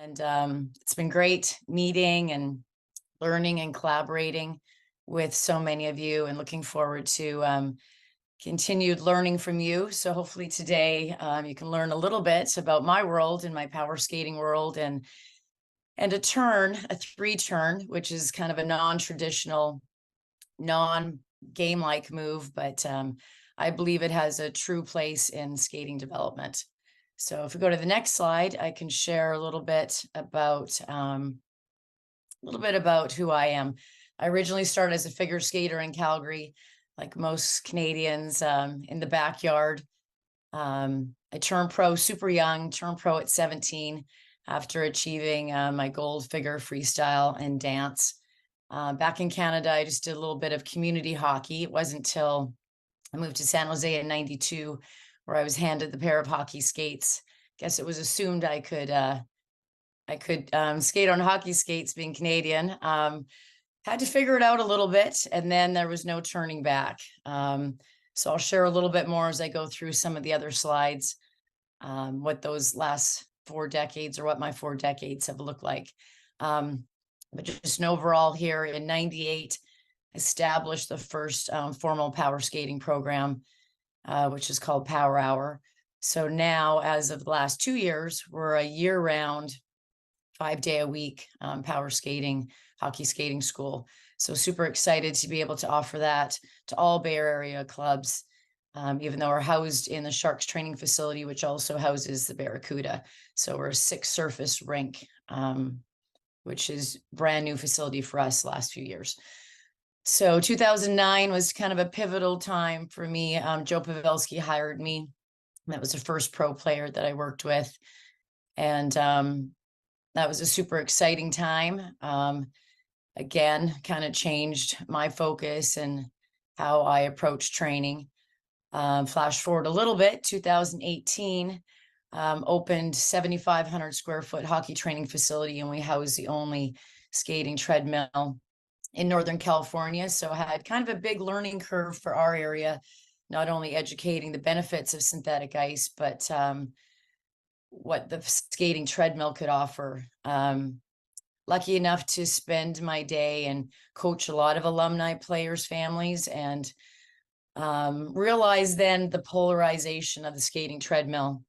And it's been great meeting and learning and collaborating with so many of you, and looking forward to continued learning from you. So hopefully today you can learn a little bit about my world and my power skating world, and a three turn, which is kind of a non-traditional, non-game like move, but I believe it has a true place in skating development. So if we go to the next slide, I can share a little bit about who I am. I originally started as a figure skater in Calgary, like most Canadians, in the backyard. I turned pro super young, turned pro at 17 after achieving my gold figure freestyle and dance. Back in Canada, I just did a little bit of community hockey. It wasn't until I moved to San Jose in 92 where I was handed the pair of hockey skates. Guess it was assumed I could skate on hockey skates being Canadian. Had to figure it out a little bit, and then there was no turning back. So I'll share a little bit more as I go through some of the other slides, what those last 4 decades, or what my 4 decades have looked like. But just an overall here in 98, established the first formal power skating program, which is called Power Hour. So now, as of the last 2 years, we're a year-round, 5-day-a-week power skating, hockey skating school. So super excited to be able to offer that to all Bay Area clubs, even though we're housed in the Sharks training facility, which also houses the Barracuda. So we're a 6-surface rink, which is brand new facility for us the last few years. So 2009 was kind of a pivotal time for me. Joe Pavelski hired me. That was the first pro player that I worked with. And that was a super exciting time. Again, kind of changed my focus and how I approach training. Flash forward a little bit, 2018, opened 7,500 square foot hockey training facility, and we house the only skating treadmill in Northern California. So I had kind of a big learning curve for our area, not only educating the benefits of synthetic ice, but what the skating treadmill could offer. Lucky enough to spend my day and coach a lot of alumni players' families, and realized then the polarization of the skating treadmill.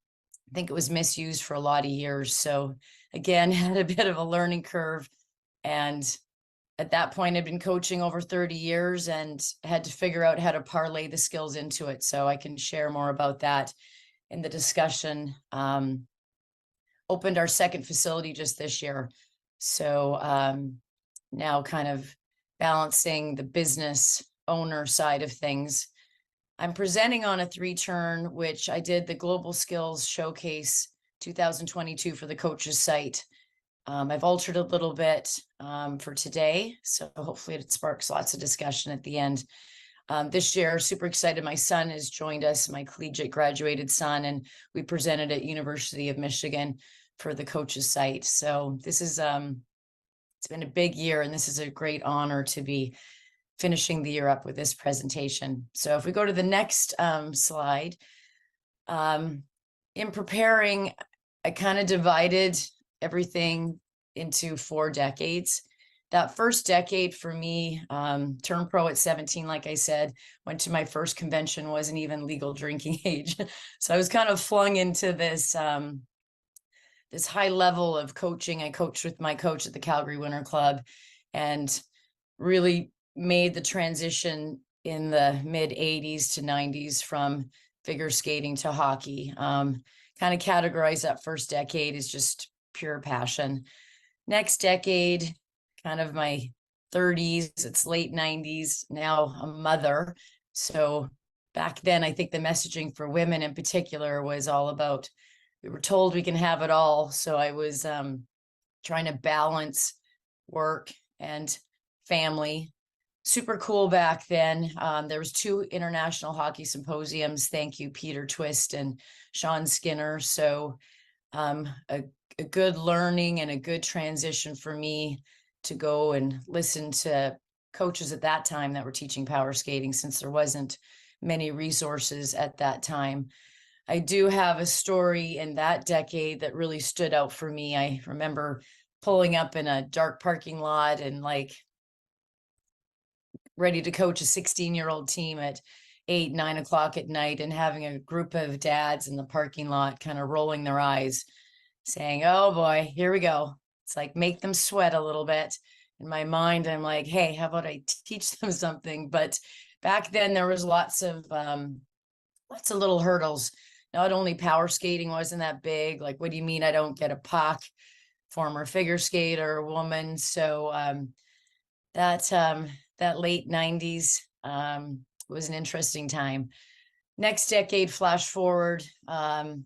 I think it was misused for a lot of years. So again, had a bit of a learning curve. And at that point, I'd been coaching over 30 years and had to figure out how to parlay the skills into it. So I can share more about that in the discussion. Opened our second facility just this year. So now kind of balancing the business owner side of things. I'm presenting on a 3-turn, which I did the Global Skills Showcase 2022 for the coaches site. I've altered a little bit for today, so hopefully it sparks lots of discussion at the end. This year, super excited. My son has joined us, my collegiate graduated son, and we presented at University of Michigan for the coaches site. So this is, it's been a big year, and this is a great honor to be finishing the year up with this presentation. So if we go to the next slide, in preparing, I kind of divided everything into 4 decades. That first decade for me, turned pro at 17, like I said, went to my first convention, wasn't even legal drinking age. So I was kind of flung into this, this high level of coaching. I coached with my coach at the Calgary Winter Club, and really made the transition in the mid 80s to 90s from figure skating to hockey. Kind of categorize that first decade as just pure passion. Next decade, kind of my 30s, it's late 90s, now a mother. So back then, I think the messaging for women in particular was all about, we were told we can have it all. So I was trying to balance work and family. Super cool back then. There was 2 international hockey symposiums. Thank you, Peter Twist and Sean Skinner. So a good learning and a good transition for me to go and listen to coaches at that time that were teaching power skating, since there wasn't many resources at that time. I do have a story in that decade that really stood out for me. I remember pulling up in a dark parking lot and like ready to coach a 16-year-old team at 8, 9 o'clock at night, and having a group of dads in the parking lot kind of rolling their eyes, saying, "Oh boy, here we go." It's like, make them sweat a little bit. In my mind, I'm like, hey, how about I teach them something? But back then there was lots of little hurdles. Not only power skating wasn't that big, like, what do you mean I don't get a puck? Former figure skater, woman. So that that late 90s was an interesting time. Next decade, flash forward, kind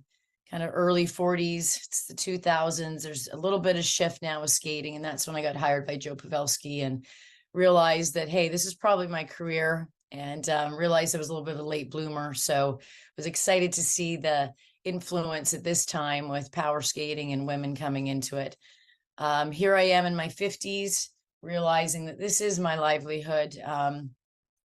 of early 40s, it's the 2000s. There's a little bit of shift now with skating, and that's when I got hired by Joe Pavelski and realized that, hey, this is probably my career, and realized I was a little bit of a late bloomer. So was excited to see the influence at this time with power skating and women coming into it. Here I am in my 50s, realizing that this is my livelihood,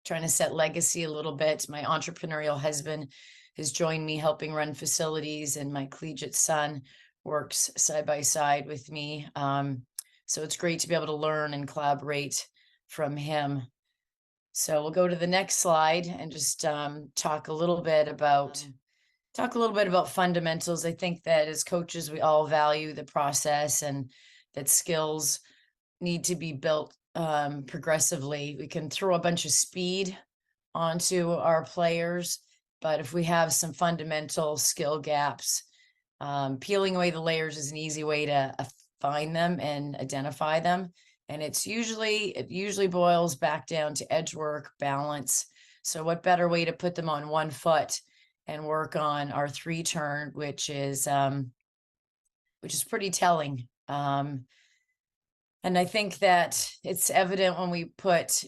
trying to set legacy a little bit. My entrepreneurial husband has joined me helping run facilities, and my collegiate son works side by side with me. So it's great to be able to learn and collaborate from him. So we'll go to the next slide and just talk a little bit about fundamentals. I think that as coaches, we all value the process, and that skills need to be built progressively. We can throw a bunch of speed onto our players, but if we have some fundamental skill gaps, peeling away the layers is an easy way to find them and identify them. And it usually boils back down to edge work, balance. So what better way to put them on one foot and work on our 3-turn, which is pretty telling. And I think that it's evident when we put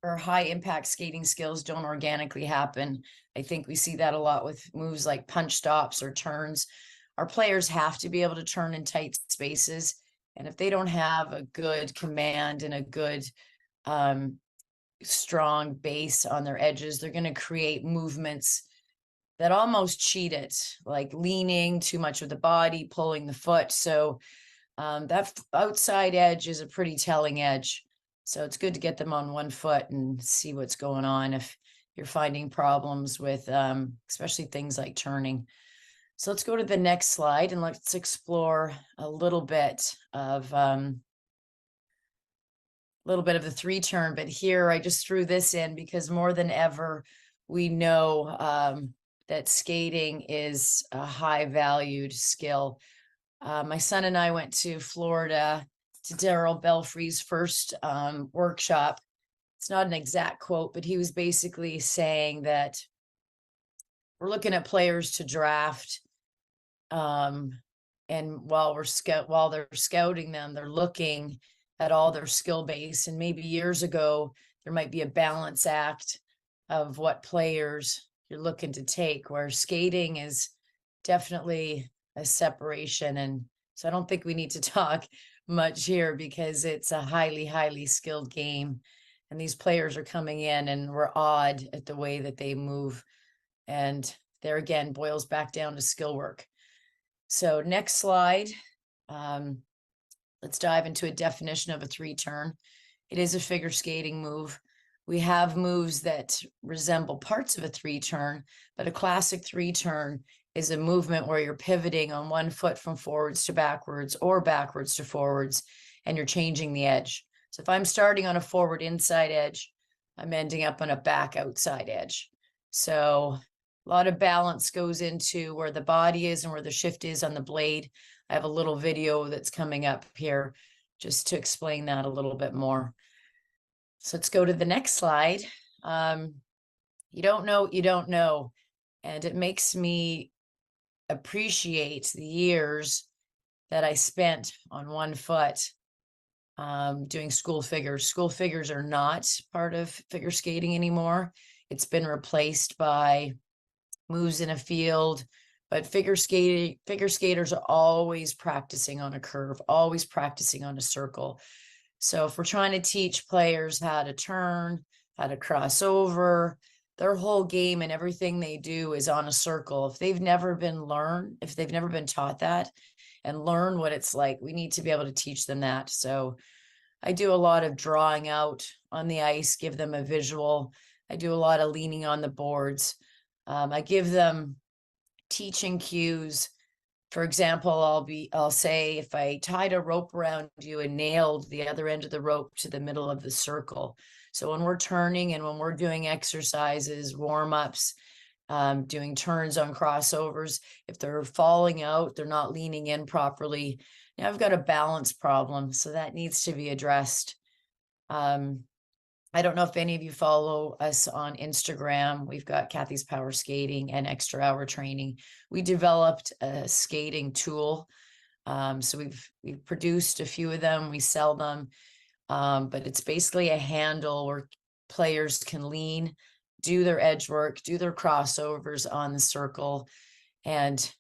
our high impact skating skills don't organically happen. I think we see that a lot with moves like punch stops or turns. Our players have to be able to turn in tight spaces. And if they don't have a good command and a good strong base on their edges, they're going to create movements that almost cheat it, like leaning too much with the body, pulling the foot. So that outside edge is a pretty telling edge. So it's good to get them on one foot and see what's going on if you're finding problems with especially things like turning. So let's go to the next slide and let's explore a little bit of the 3-turn. But here I just threw this in because more than ever, we know that skating is a high valued skill. My son and I went to Florida to Daryl Belfry's first workshop. It's not an exact quote, but he was basically saying that we're looking at players to draft. And while they're scouting them, they're looking at all their skill base. And maybe years ago, there might be a balance act of what players you're looking to take, where skating is definitely a separation. And so I don't think we need to talk much here because it's a highly, highly skilled game. And these players are coming in and we're awed at the way that they move. And there again, boils back down to skill work. So next slide, let's dive into a definition of a 3-turn. It is a figure skating move. We have moves that resemble parts of a 3-turn, but a classic 3-turn is a movement where you're pivoting on one foot from forwards to backwards or backwards to forwards, and you're changing the edge. So if I'm starting on a forward inside edge, I'm ending up on a back outside edge. So a lot of balance goes into where the body is and where the shift is on the blade. I have a little video that's coming up here just to explain that a little bit more. So let's go to the next slide. You don't know what you don't know. And it makes me appreciate the years that I spent on one foot doing school figures. School figures are not part of figure skating anymore. It's been replaced by moves in a field, but figure skaters are always practicing on a curve, always practicing on a circle. So if we're trying to teach players how to turn, how to cross over, their whole game and everything they do is on a circle. If they've never been taught that and learn what it's like, we need to be able to teach them that. So I do a lot of drawing out on the ice, give them a visual. I do a lot of leaning on the boards. I give them teaching cues. For example, I'll say, if I tied a rope around you and nailed the other end of the rope to the middle of the circle. So when we're turning and when we're doing exercises, warm-ups, doing turns on crossovers, if they're falling out, they're not leaning in properly. Now I've got a balance problem, so that needs to be addressed. I don't know if any of you follow us on Instagram. We've got Kathy's Power Skating and Extra Hour Training. We developed a skating tool. So we've produced a few of them. We sell them, but it's basically a handle where players can lean, do their edge work, do their crossovers on the circle, and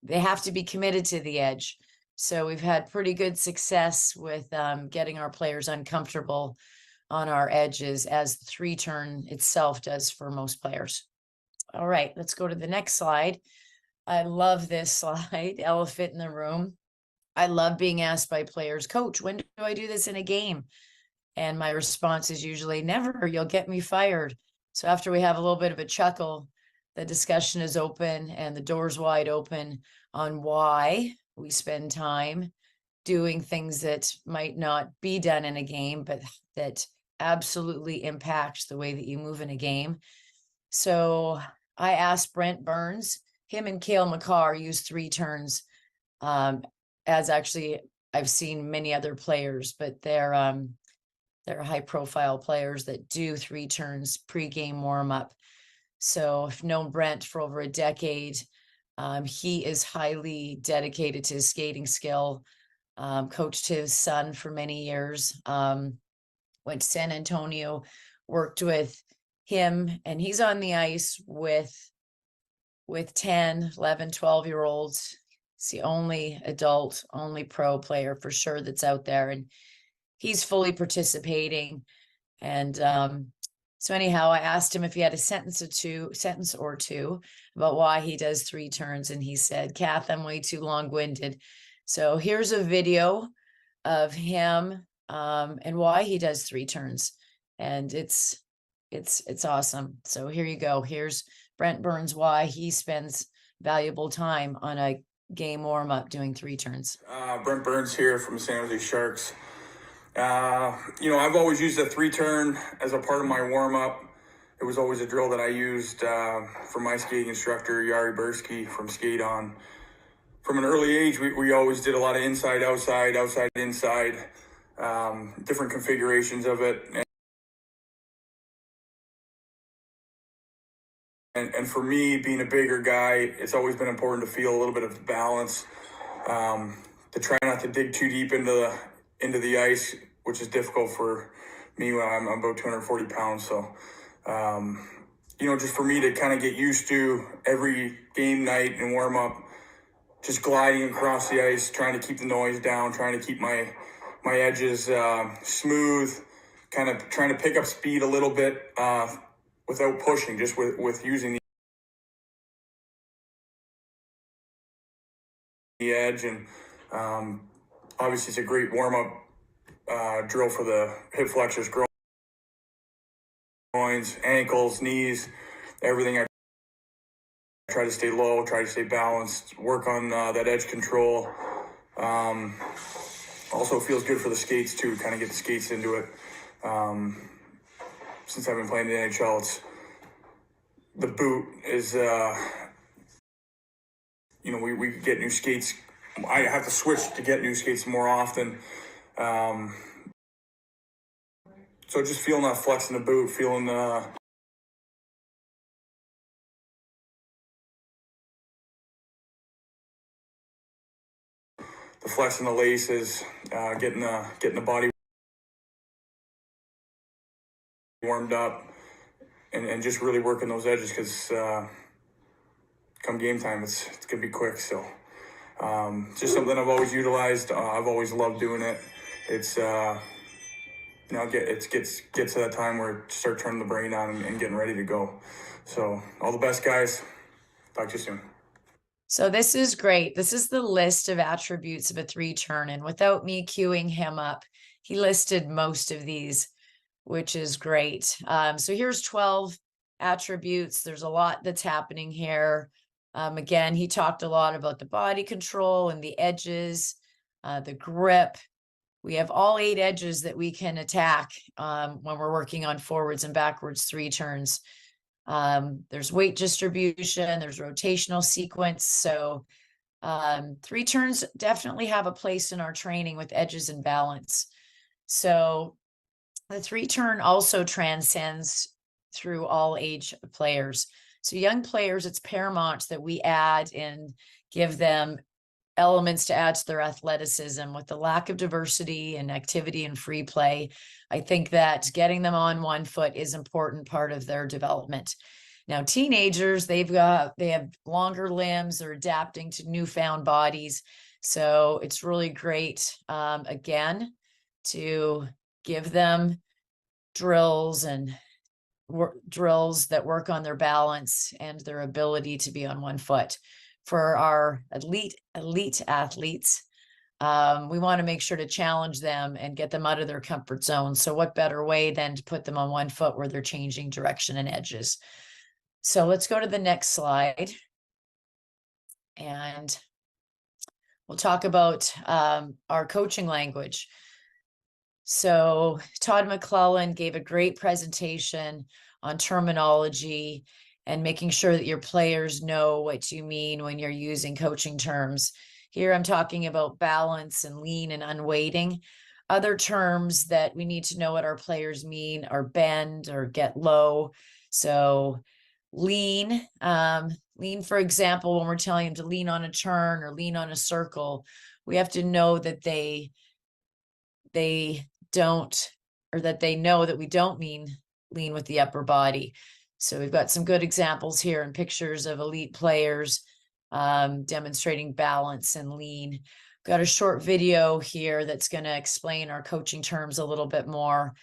they have to be committed to the edge. So we've had pretty good success with getting our players uncomfortable on our edges, as the 3-turn itself does for most players. All right, let's go to the next slide. I love this slide, elephant in the room. I love being asked by players, Coach, when do I do this in a game? And my response is usually, never, you'll get me fired. So after we have a little bit of a chuckle, the discussion is open and the door's wide open on why we spend time doing things that might not be done in a game, but that absolutely impacts the way that you move in a game. So I asked Brent Burns, him and Cale McCarr use 3 turns, as actually I've seen many other players, but they're high profile players that do 3 turns pre-game warm-up. So I've known Brent for over a decade. He is highly dedicated to his skating skill, coached his son for many years, went to San Antonio, worked with him, and he's on the ice with 10, 11, 12-year-olds. It's the only adult, only pro player for sure that's out there, and he's fully participating. And so anyhow, I asked him if he had a sentence or two about why he does 3 turns, and he said, Kath, I'm way too long-winded. So here's a video of him and why he does 3 turns, and it's awesome. So here you go. Here's Brent Burns, why he spends valuable time on a game warm-up doing 3 turns. Brent Burns here from the San Jose Sharks. I've always used a 3-turn as a part of my warm-up. It was always a drill that I used from my skating instructor, Yari Bursky from Skate On. From an early age, we always did a lot of inside, outside, outside, inside, different configurations of it. And for me, being a bigger guy, it's always been important to feel a little bit of balance, to try not to dig too deep into the ice, which is difficult for me when I'm about 240 pounds. So, just for me to kind of get used to every game night and warm up, just gliding across the ice, trying to keep the noise down, trying to keep my edges smooth, kind of trying to pick up speed a little bit without pushing, just with using the edge. And obviously it's a great warm-up drill for the hip flexors, groins, ankles, knees, everything. I try to stay low, try to stay balanced, work on that edge control. Also feels good for the skates too, kind of get the skates into it. Since I've been playing the NHL, the boot is, we get new skates. I have to switch to get new skates more often. So just feeling that flex in the boot, feeling the flex in the laces, getting the body warmed up, and just really working those edges, because come game time, it's gonna be quick. So just something I've always utilized. I've always loved doing it. It's gets to that time where it start turning the brain on and getting ready to go. So all the best, guys. Talk to you soon. So this is great. This is the list of attributes of a 3-turn, and without me queuing him up, he listed most of these, which is great. So here's 12 attributes. There's a lot that's happening here. Again, he talked a lot about the body control and the edges, the grip. We have all 8 edges that we can attack when we're working on forwards and backwards 3 turns. There's weight distribution, there's rotational sequence. So 3 turns definitely have a place in our training with edges and balance. So the 3-turn also transcends through all age players. So young players, it's paramount that we add and give them elements to add to their athleticism. With the lack of diversity and activity and free play, I think that getting them on one foot is an important part of their development. Now, teenagers, they have longer limbs, they're adapting to newfound bodies. So it's really great, again, to give them drills that work on their balance and their ability to be on one foot. For our elite athletes, we want to make sure to challenge them and get them out of their comfort zone. So what better way than to put them on one foot where they're changing direction and edges? So let's go to the next slide. And we'll talk about our coaching language. So Todd McClellan gave a great presentation on terminology and making sure that your players know what you mean when you're using coaching terms. Here I'm talking about balance and lean and unweighting. Other terms that we need to know what our players mean are bend or get low. So lean, for example, when we're telling them to lean on a turn or lean on a circle, we have to know that they don't, or that they know that we don't mean lean with the upper body. So we've got some good examples here and pictures of elite players demonstrating balance and lean. Got a short video here that's going to explain our coaching terms a little bit more.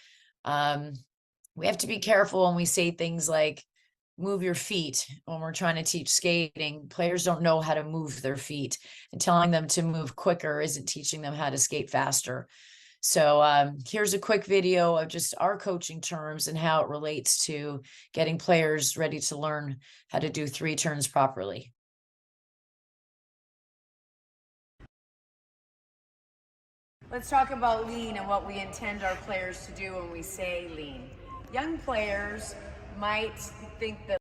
We have to be careful when we say things like move your feet when we're trying to teach skating. Players don't know how to move their feet, and telling them to move quicker isn't teaching them how to skate faster. So here's a quick video of just our coaching terms and how it relates to getting players ready to learn how to do 3 turns properly. Let's talk about lean and what we intend our players to do when we say lean. Young players might think that